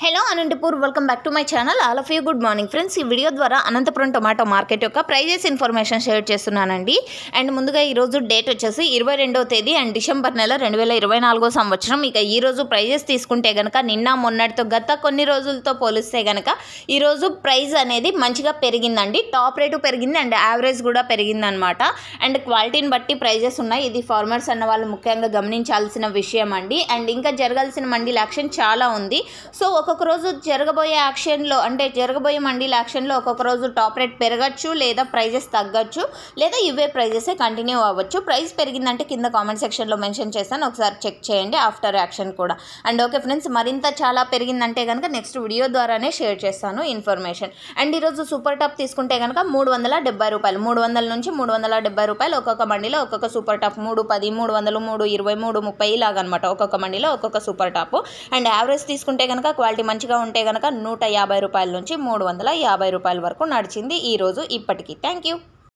Hello Anantapur welcome back to my channel. All of you good morning friends. ఈ video ద్వారా Anantapuram tomato market యొక్క prices information share చేస్తున్నానండి. And ముందుగా ఈరోజు date వచ్చేసి 22వ తేదీ అండ్ డిసెంబర్ నెల 2024 సంవత్సరం. ఇక ఈరోజు ప్రైజెస్ తీసుకుంటే కనుక నిన్న మొన్నటితో గత కొన్ని రోజులతో పోలిస్తే కనుక ఈరోజు ప్రైస్ అనేది మంచిగా పెరిగిందండి. టాప్ రేటు పెరిగింది అండ్ యావరేజ్ కూడా పెరిగిందనమాట. అండ్ క్వాలిటీని బట్టి ప్రైజెస్ ఉన్నాయి. ఇది ఫార్మర్స్ అన్న వాళ్ళు ముఖ్యంగా గమనించాల్సిన విషయం అండి. అండ్ ఇంకా జరగాల్సిన మండీల యాక్షన్ చాలా ఉంది. సో ఒక్కొక్క రోజు జరగబోయే యాక్షన్లో అంటే జరగబోయే మండీల యాక్షన్లో ఒక్కొక్క రోజు టాప్ రేట్ పెరగచ్చు, లేదా ప్రైజెస్ తగ్గచ్చు, లేదా ఇవే ప్రైజెసే కంటిన్యూ అవ్వచ్చు. ప్రైస్ పెరిగిందంటే కింద కామెంట్ సెక్షన్లో మెన్షన్ చేస్తాను, ఒకసారి చెక్ చేయండి ఆఫ్టర్ యాక్షన్ కూడా. అండ్ ఓకే ఫ్రెండ్స్, మరింత చాలా పెరిగిందంటే కనుక నెక్స్ట్ వీడియో ద్వారానే షేర్ చేస్తాను ఇన్ఫర్మేషన్. అండ్ ఈరోజు సూపర్ టాప్ తీసుకుంటే కనుక 370 రూపాయలు, 300 నుంచి 370 రూపాయలు ఒక్కొక్క మండీలో ఒక్కొక్క సూపర్ టాప్. 310, 300, 320, 330 ఇలాగనమాట ఒక్కొక్క మండీలో ఒక్కొక్క సూపర్ టాప్. అండ్ యావరేజ్ తీసుకుంటే కనుక క్వాలిటీ మంచిగా ఉంటే కనుక 150 రూపాయల నుంచి 350 రూపాయల వరకు నడిచింది ఈరోజు ఇప్పటికీ. Thank you.